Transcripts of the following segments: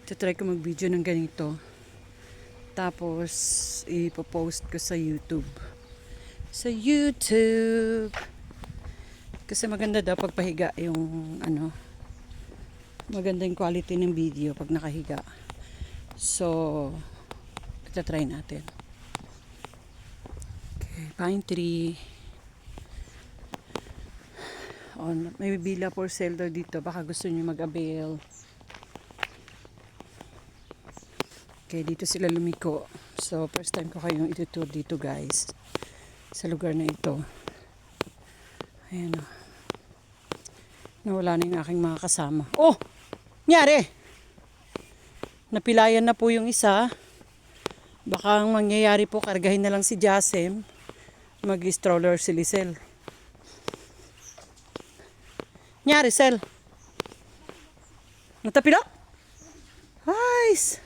Try ko mag-video ng ganito. Tapos, ipopost ko sa YouTube. Sa YouTube! Kasi maganda daw pagpahiga yung maganda yung quality ng video pag nakahiga. So, try natin. Okay, pine tree. May bila for sale daw dito. Baka gusto niyo mag-avail. Okay, dito sila lumiko. So, first time ko kayong itutour dito, guys. Sa lugar na ito. Ayan o. Nawala na yung aking mga kasama. Oh! Nyari! Napilayan na po yung isa. Baka ang mangyayari po, kargahin na lang si Jasem. Mag-stroller si Lisel. Nyari, Sel! Natapila? Guys!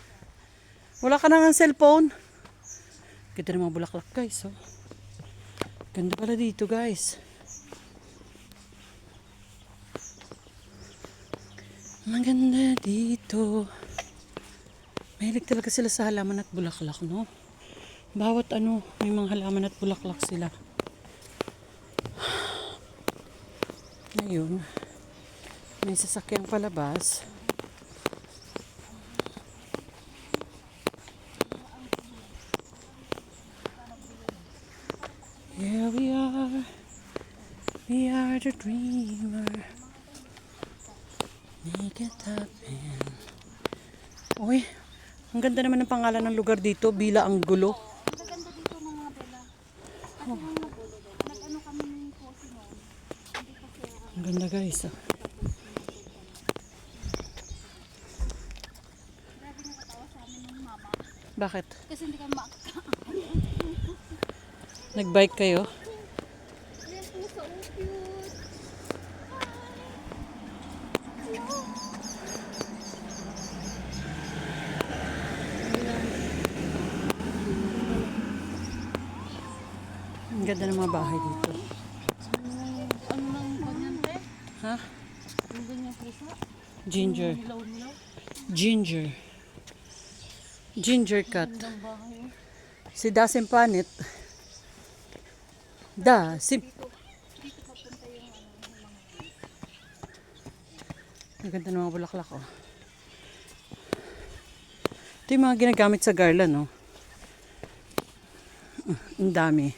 Wala ka na ng cellphone. Ganda ng mga bulaklak, guys. Oh. Ganda pala dito, guys. Maganda dito. Mahilig talaga sila sa halaman at bulaklak, no? Bawat may mga halaman at bulaklak sila. Ngayon, may sasakyang palabas. Here we are the dreamer. Make it happen. Uy, ang ganda naman ng pangalan ng lugar dito, Bila ang Gulo. Ang ganda dito mga Bella. Kasi nag-ano kami ng coffee noon. Hindi kasi Ang ganda, guys. grabe nakatawa sa amin ng mama. Bakit? Kasi hindi kami makakita. Nag-bike kayo? Ayan po, so cute. Ang ganda ng mga bahay dito. Ano nang ganyan, te? Ha? Yung ganyan pusa? Ginger. Hilaw-hilaw? Ginger. Ginger cut. Gandang bahay. Si Dasim Panit. Dasim. Dito papunta yung Ang ganda ng mga bulaklak, oh. Ito yung mga ginagamit sa garland, no? Ang dami.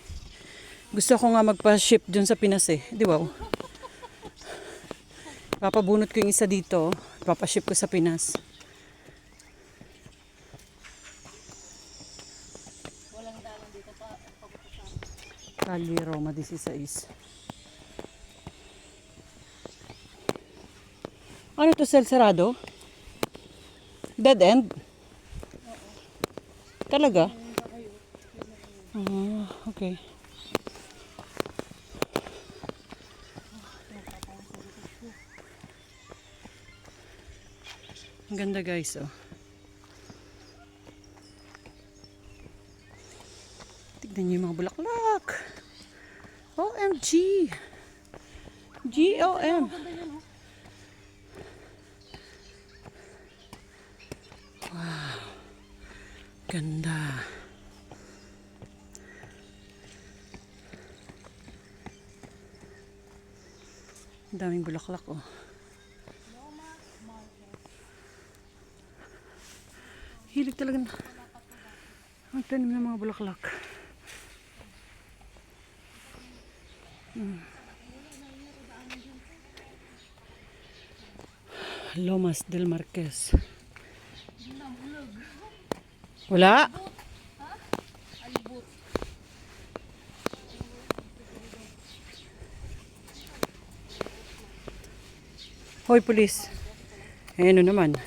Gusto ko nga magpa-ship dun sa Pinas, eh. Di ba? Papabunot ko yung isa dito. Papaship ko sa Pinas. walang dalan dito pa. Kali Roma 16. Ano to, sel sarado? Dead end? Talaga? Okay. Ang ganda, guys, oh. Tignan niyo yung mga bulaklak. OMG. GOM. Wow. Ganda. Ang daming bulaklak, oh. Hilig talaga na. Ang tanim ng mga bulaklak. Lomas del Marquez. Wala? Alibot. Hoy, pulis. Ayan naman.